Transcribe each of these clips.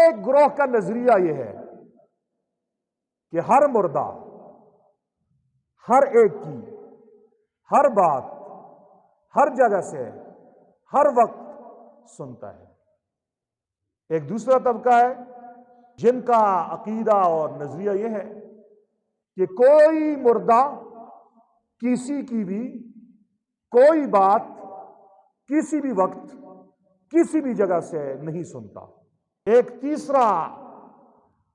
ایک گروہ کا نظریہ یہ ہے کہ ہر مردہ ہر ایک کی ہر بات ہر جگہ سے ہر وقت سنتا ہے۔ ایک دوسرا طبقہ ہے جن کا عقیدہ اور نظریہ یہ ہے کہ کوئی مردہ کسی کی بھی کوئی بات کسی بھی وقت کسی بھی جگہ سے نہیں سنتا۔ ایک تیسرا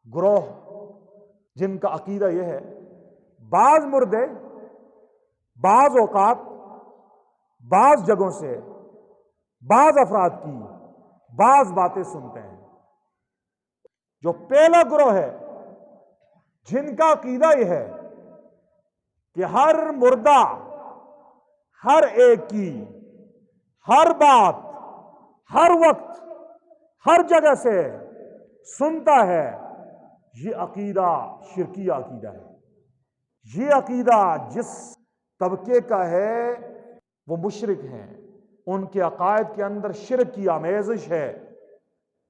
گروہ جن کا عقیدہ یہ ہے بعض مردے بعض اوقات بعض جگہوں سے بعض افراد کی بعض باتیں سنتے ہیں۔ جو پہلا گروہ ہے جن کا عقیدہ یہ ہے کہ ہر مردہ ہر ایک کی ہر بات ہر وقت ہر جگہ سے سنتا ہے، یہ عقیدہ شرکیہ عقیدہ ہے۔ یہ عقیدہ جس طبقے کا ہے وہ مشرک ہیں، ان کے عقائد کے اندر شرک کی آمیزش ہے،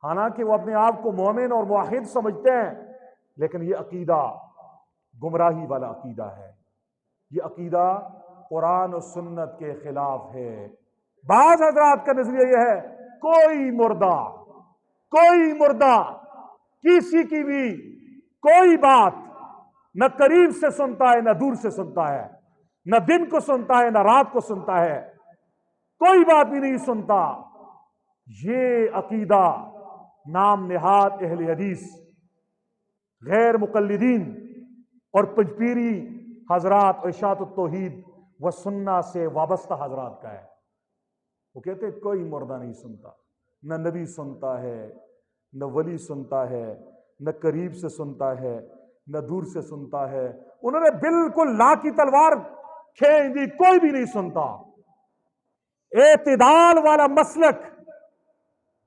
حالانکہ وہ اپنے آپ کو مومن اور موحد سمجھتے ہیں، لیکن یہ عقیدہ گمراہی والا عقیدہ ہے۔ یہ عقیدہ قرآن و سنت کے خلاف ہے۔ بعض حضرات کا نظریہ یہ ہے کوئی مردہ کسی کی بھی کوئی بات نہ قریب سے سنتا ہے نہ دور سے سنتا ہے، نہ دن کو سنتا ہے نہ رات کو سنتا ہے، کوئی بات بھی نہیں سنتا۔ یہ عقیدہ نام نہاد اہل حدیث غیر مقلدین اور پجپیری حضرات اور اشاعت التوحید و سنہ سے وابستہ حضرات کا ہے۔ وہ کہتے ہیں کوئی مردہ نہیں سنتا، نہ نبی سنتا ہے نہ ولی سنتا ہے، نہ قریب سے سنتا ہے نہ دور سے سنتا ہے۔ انہوں نے بالکل لا کی تلوار کھینچ دی، کوئی بھی نہیں سنتا۔ اعتدال والا مسلک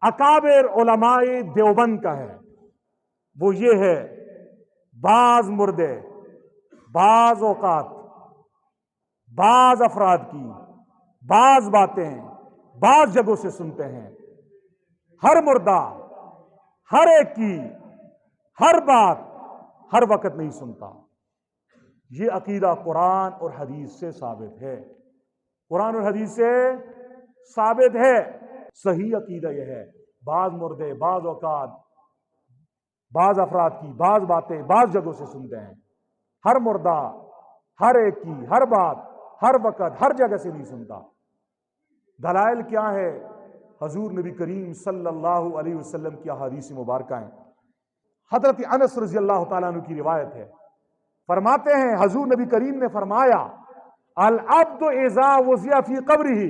اکابر علماء دیوبند کا ہے، وہ یہ ہے بعض مردے بعض اوقات بعض افراد کی بعض باتیں بعض جگہوں سے سنتے ہیں، ہر مردہ ہر ایک کی ہر بات ہر وقت نہیں سنتا۔ یہ عقیدہ قرآن اور حدیث سے ثابت ہے، قرآن اور حدیث سے ثابت ہے۔ صحیح عقیدہ یہ ہے بعض مردے بعض اوقات بعض افراد کی بعض باتیں بعض جگہوں سے سنتے ہیں، ہر مردہ ہر ایک کی ہر بات ہر وقت ہر جگہ سے نہیں سنتا۔ دلائل کیا ہے؟ حضور نبی کریم صلی اللہ علیہ وسلم کی احادیث مبارکہ ہیں۔ حضرت انس رضی اللہ تعالیٰ عنہ کی روایت ہے، فرماتے ہیں حضور نبی کریم نے فرمایا العبد اذا وضع فی قبرہ،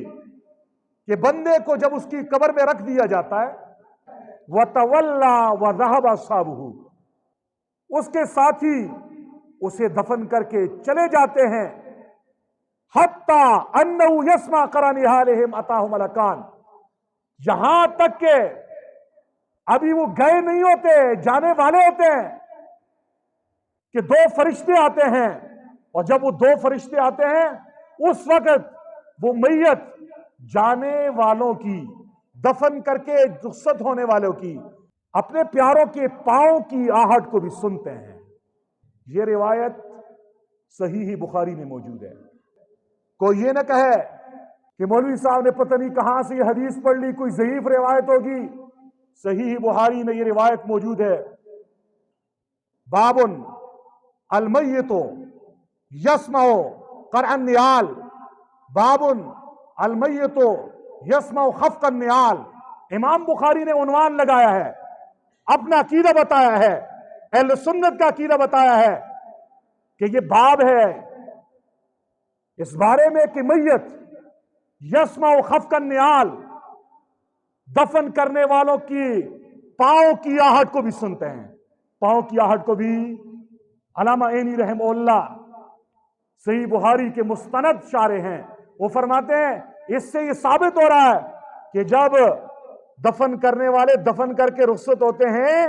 کہ بندے کو جب اس کی قبر میں رکھ دیا جاتا ہے وَتَوَلَّى وَذَهَبَ أَصْحَابُهُ، اس کے ساتھی اسے دفن کر کے چلے جاتے ہیں، حَتَّى أَنَّهُ يَسْمَعَ قَرَنِ حَالِهِمْ أَتَاهُ مَلَكَانِ، یہاں تک کہ ابھی وہ گئے نہیں ہوتے جانے والے ہوتے ہیں کہ دو فرشتے آتے ہیں، اور جب وہ دو فرشتے آتے ہیں اس وقت وہ میت جانے والوں کی دفن کر کے رخصت ہونے والوں کی اپنے پیاروں کے پاؤں کی آہٹ کو بھی سنتے ہیں۔ یہ روایت صحیح بخاری میں موجود ہے۔ کوئی یہ نہ کہے کہ مولوی صاحب نے پتہ نہیں کہاں سے یہ حدیث پڑھ لی، کوئی ضعیف روایت ہوگی۔ صحیح بخاری میں یہ روایت موجود ہے۔ باب المیت یسمع قرع النعال، باب المیت یسمع خفق النعال۔ امام بخاری نے عنوان لگایا ہے، اپنا عقیدہ بتایا ہے، اہل سنت کا عقیدہ بتایا ہے کہ یہ باب ہے اس بارے میں کہ میت یسمع خفق النعال، دفن کرنے والوں کی پاؤں کی آہٹ کو بھی سنتے ہیں، پاؤں کی آہٹ کو بھی۔ علامہ عینی رحمہ اللہ صحیح بخاری کے مستند شارح ہیں، وہ فرماتے ہیں اس سے یہ ثابت ہو رہا ہے کہ جب دفن کرنے والے دفن کر کے رخصت ہوتے ہیں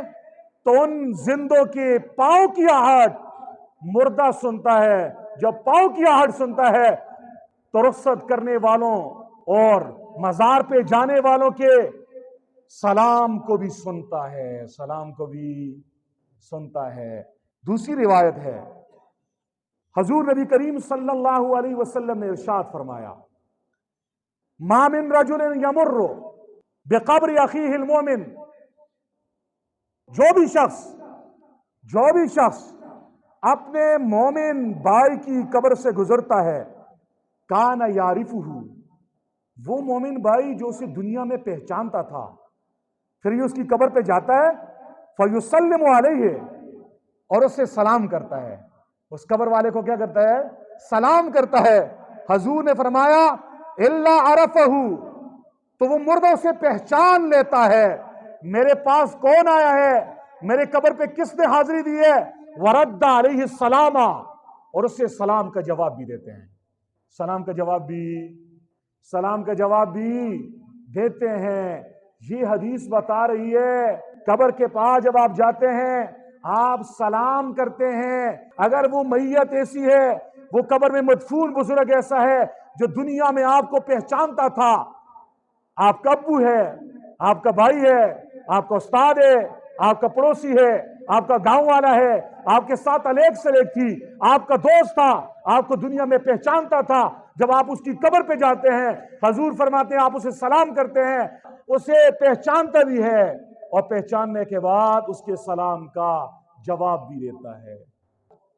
تو ان زندوں کے پاؤں کی آہٹ مردہ سنتا ہے، جب پاؤں کی آہٹ سنتا ہے تو رخصت کرنے والوں اور مزار پہ جانے والوں کے سلام کو بھی سنتا ہے، سلام کو بھی سنتا ہے۔ دوسری روایت ہے، حضور نبی کریم صلی اللہ علیہ وسلم نے ارشاد فرمایا، ما من رجل یمر بقبر اخیہ المومن، جو بھی شخص اپنے مومن بھائی کی قبر سے گزرتا ہے، کان یعرفہ، وہ مومن بھائی جو اسے دنیا میں پہچانتا تھا، پھر یہ اس کی قبر پہ جاتا ہے، فیسلم علیہ، اور اسے سلام کرتا ہے، اس قبر والے کو کیا کرتا ہے؟ سلام کرتا ہے۔ حضور نے فرمایا الا عرفہ، تو وہ مردہ اسے پہچان لیتا ہے، میرے پاس کون آیا ہے، میرے قبر پہ کس نے حاضری دی ہے، ورد علیہ السلام، اور اسے سلام کا جواب بھی دیتے ہیں، سلام کا جواب بھی دیتے ہیں۔ یہ حدیث بتا رہی ہے قبر کے پاس جب آپ جاتے ہیں آپ سلام کرتے ہیں۔ اگر وہ میت ایسی ہے، وہ قبر میں مدفون بزرگ ایسا ہے جو دنیا میں آپ کو پہچانتا تھا، آپ کا ابو ہے، آپ کا بھائی ہے، آپ کا استاد ہے، آپ کا پڑوسی ہے، آپ کا گاؤں والا ہے، آپ کے ساتھ الیک سلیک تھی، آپ کا دوست تھا، آپ کو دنیا میں پہچانتا تھا، جب آپ اس کی قبر پہ جاتے ہیں حضور فرماتے ہیں آپ اسے سلام کرتے ہیں، اسے پہچانتا بھی ہے اور پہچاننے کے بعد اس کے سلام کا جواب بھی دیتا ہے۔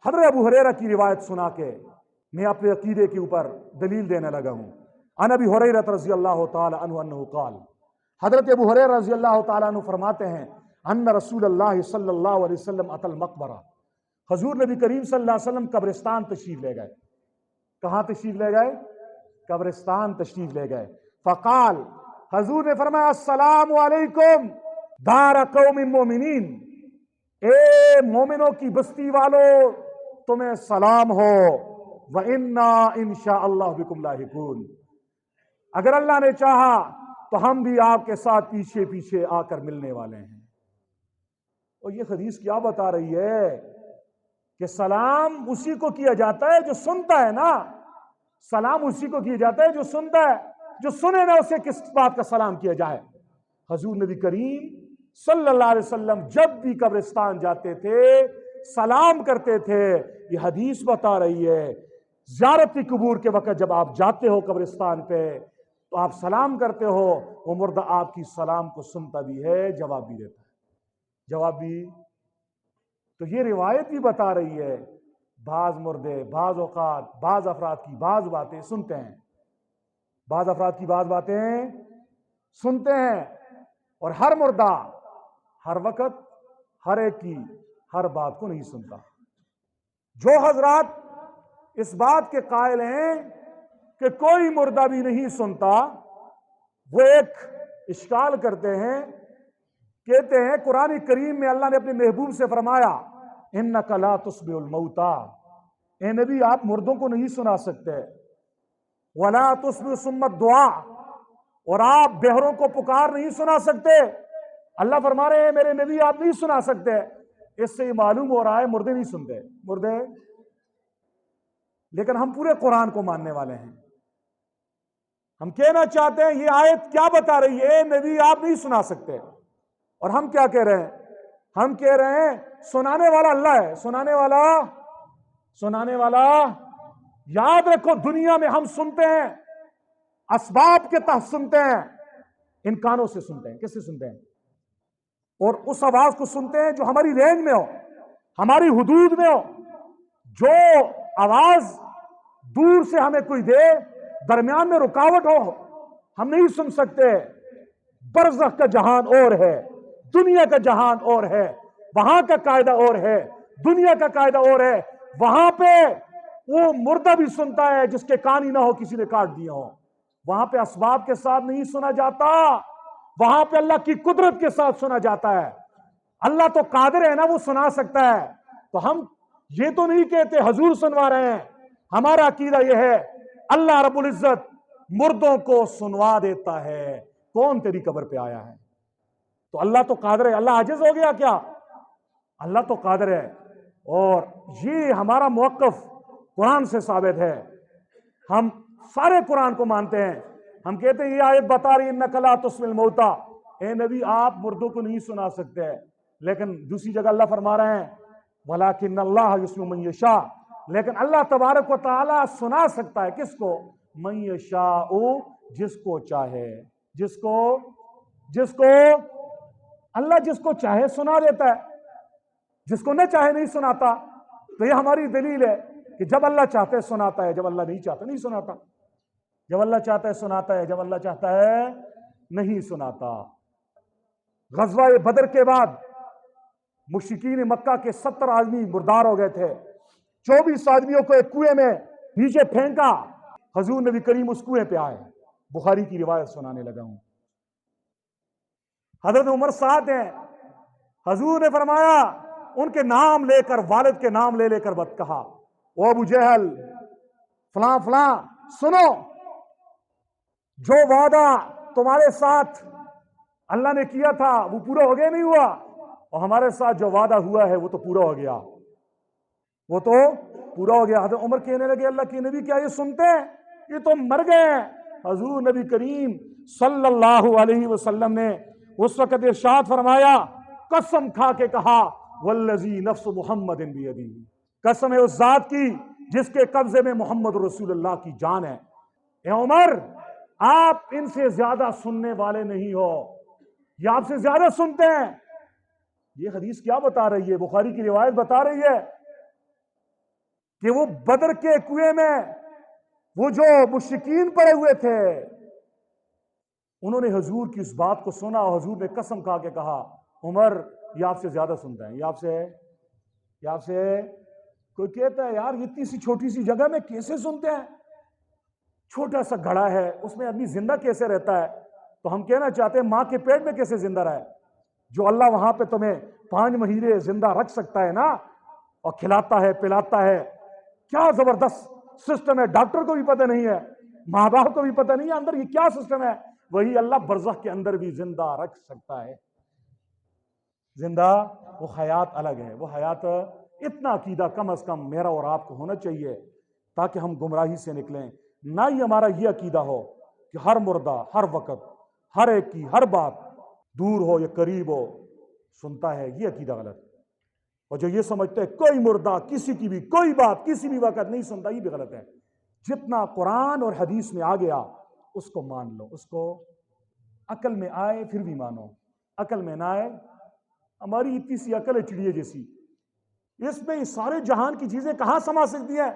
حضرت ابو ہریرہ کی روایت سنا کے میں اپنے عقیدے کے اوپر دلیل دینے لگا ہوں۔ عن ابی ہریرہ رضی اللہ تعالی عنہ انہ قال، حضرت ابو ہریرہ رضی اللہ تعالی عنہ فرماتے ہیں ان رسول اللہ صلی اللہ علیہ وسلم اتى المقبرہ، حضور نبی کریم صلی اللہ علیہ وسلم قبرستان تشریف لے گئے۔ کہاں تشریف لے گئے؟ قبرستان تشریف لے گئے۔ فقال، حضور نے فرمایا السلام علیکم دار قوم مومنین، اے مومنوں کی بستی والو تمہیں سلام ہو، وَإِنَّا إِن شَاءَ اللَّهُ بِكُمْ لَاحِقُونَ، اگر اللہ نے چاہا تو ہم بھی آپ کے ساتھ پیچھے پیچھے آ کر ملنے والے ہیں۔ اور یہ حدیث کیا بتا رہی ہے کہ سلام اسی کو کیا جاتا ہے جو سنتا ہے نا، سلام اسی کو کیا جاتا ہے جو سنتا ہے، جو سنے نا اسے کس بات کا سلام کیا جائے۔ حضور نبی کریم صلی اللہ علیہ وسلم جب بھی قبرستان جاتے تھے سلام کرتے تھے۔ یہ حدیث بتا رہی ہے زیارت قبور کے وقت جب آپ جاتے ہو قبرستان پہ تو آپ سلام کرتے ہو، وہ مردہ آپ کی سلام کو سنتا بھی ہے، جواب بھی دیتا ہے، جواب بھی۔ تو یہ روایت بھی بتا رہی ہے بعض مردے بعض اوقات بعض افراد کی بعض باتیں سنتے ہیں، بعض افراد کی بعض باتیں سنتے ہیں، اور ہر مردہ ہر وقت ہر ایک کی ہر بات کو نہیں سنتا۔ جو حضرات اس بات کے قائل ہیں کہ کوئی مردہ بھی نہیں سنتا، وہ ایک اشکال کرتے ہیں، کہتے ہیں قرآن کریم میں اللہ نے اپنے محبوب سے فرمایا اِنَّكَ لَا تُسْمِعُ الْمَوْتَى، اے نبی آپ مردوں کو نہیں سنا سکتے، وَلَا تُسْمِعُ صُمَّ الدُّعَاء، اور آپ بہروں کو پکار نہیں سنا سکتے۔ اللہ فرما رہے ہیں میرے نبی آپ نہیں سنا سکتے۔ اس سے یہ معلوم ہو رہا ہے مردے نہیں سنتے، مردے، لیکن ہم پورے قرآن کو ماننے والے ہیں۔ ہم کہنا چاہتے ہیں یہ آیت کیا بتا رہی ہے، نبی آپ نہیں سنا سکتے، اور ہم کیا کہہ رہے ہیں؟ ہم کہہ رہے ہیں سنانے والا اللہ ہے، سنانے والا۔ یاد رکھو دنیا میں ہم سنتے ہیں اسباب کے تحت سنتے ہیں، ان کانوں سے سنتے ہیں۔ کس سے سنتے ہیں؟ اور اس آواز کو سنتے ہیں جو ہماری رینج میں ہو، ہماری حدود میں ہو۔ جو آواز دور سے ہمیں کوئی دے، درمیان میں رکاوٹ ہو، ہم نہیں سن سکتے۔ برزخ کا جہان اور ہے، دنیا کا جہان اور ہے، وہاں کا قاعدہ اور ہے، دنیا کا قاعدہ اور ہے۔ وہاں پہ وہ مردہ بھی سنتا ہے جس کے کان ہی نہ ہو، کسی نے کاٹ دیا ہو۔ وہاں پہ اسباب کے ساتھ نہیں سنا جاتا، وہاں پہ اللہ کی قدرت کے ساتھ سنا جاتا ہے۔ اللہ تو قادر ہے نا، وہ سنا سکتا ہے۔ تو ہم یہ تو نہیں کہتے حضور سنوا رہے ہیں، ہمارا عقیدہ یہ ہے اللہ رب العزت مردوں کو سنوا دیتا ہے۔ کون تیری قبر پہ آیا ہے؟ تو اللہ تو قادر ہے، اللہ عاجز ہو گیا کیا؟ اللہ تو قادر ہے، اور یہ ہمارا موقف قرآن سے ثابت ہے۔ ہم سارے قرآن کو مانتے ہیں۔ ہم کہتے ہیں یہ آیت بتا رہی ہے اِنَّكَ لَا تُسْمِعُ الْمَوْتَى، اے نبی آپ مردوں کو نہیں سنا سکتے، لیکن دوسری جگہ اللہ فرما رہے ہیں وَلَٰكِنَّ اللَّهَ يُسْمِعُ مَن يَشَاءُ، لیکن اللہ تبارک و تعالیٰ سنا سکتا ہے کس کو؟ مَن يَشَاءُ، جس کو چاہے، جس کو اللہ جس کو چاہے سنا دیتا ہے، جس کو نہ چاہے نہیں سناتا۔ تو یہ ہماری دلیل ہے کہ جب اللہ چاہتا ہے سناتا ہے، جب اللہ نہیں چاہتا نہیں سناتا، جب اللہ چاہتا ہے سناتا ہے، جب اللہ چاہتا ہے نہیں سناتا۔ غزوہ بدر کے بعد مشرکین مکہ کے 70 آدمی مردار ہو گئے تھے، 24 آدمیوں کو ایک کنویں میں نیچے پھینکا، حضور نبی کریم اس کنویں پہ آئے، بخاری کی روایت سنانے لگا ہوں۔ حضرت عمر ساتھ ہیں، حضور نے فرمایا ان کے نام لے کر، والد کے نام لے کر بات کہا، او ابو جہل فلاں فلاں، سنو جو وعدہ تمہارے ساتھ اللہ نے کیا تھا وہ پورا ہو گیا نہیں ہوا، اور ہمارے ساتھ جو وعدہ ہوا ہے وہ تو پورا ہو گیا، وہ تو پورا ہو گیا۔ حضرت عمر کہنے لگے اللہ کے نبی کیا یہ سنتے ہیں؟ یہ تو مر گئے ہیں۔ حضور نبی کریم صلی اللہ علیہ وسلم نے اس وقت ارشاد فرمایا، قسم کھا کے کہا والذی نفس محمد بیدی، قسم ہے اس ذات کی جس کے قبضے میں محمد رسول اللہ کی جان ہے۔ اے عمر آپ ان سے زیادہ سننے والے نہیں ہو، یہ آپ سے زیادہ سنتے ہیں۔ یہ حدیث کیا بتا رہی ہے؟ بخاری کی روایت بتا رہی ہے کہ وہ بدر کے کنویں میں وہ جو مشرکین پڑے ہوئے تھے انہوں نے حضور کی اس بات کو سنا، اور حضور نے قسم کھا کے کہا عمر یہ آپ سے زیادہ سنتا ہے، یہ آپ سے کوئی کہتا ہے یار اتنی سی چھوٹی سی جگہ میں کیسے سنتے ہیں، چھوٹا سا گھڑا ہے اس میں آدمی زندہ کیسے رہتا ہے؟ تو ہم کہنا چاہتے ہیں ماں کے پیٹ میں کیسے زندہ رہے؟ جو اللہ وہاں پہ تمہیں 5 مہینے زندہ رکھ سکتا ہے نا، اور کھلاتا ہے پلاتا ہے، کیا زبردست سسٹم ہے، ڈاکٹر کو بھی پتہ نہیں ہے، ماں باپ کو بھی پتہ نہیں ہے اندر یہ کیا سسٹم ہے، وہی اللہ برزخ کے اندر بھی زندہ رکھ سکتا ہے۔ زندہ وہ حیات الگ ہے، وہ حیات، اتنا عقیدہ کم از کم میرا اور آپ کو ہونا چاہیے تاکہ ہم گمراہی سے نکلیں۔ نہ ہی ہمارا یہ عقیدہ ہو کہ ہر مردہ ہر وقت ہر ایک کی ہر بات دور ہو یا قریب ہو سنتا ہے، یہ عقیدہ غلط۔ اور جو یہ سمجھتے ہیں کوئی مردہ کسی کی بھی کوئی بات کسی بھی وقت نہیں سنتا، یہ بھی غلط ہے۔ جتنا قرآن اور حدیث میں آ گیا اس کو مان لو، اس کو عقل میں آئے پھر بھی مانو، عقل میں نہ آئے، ہماری اتنی سی عقل ہے چڑیے جیسی، اس میں سارے جہان کی چیزیں کہاں سما سکتی ہیں؟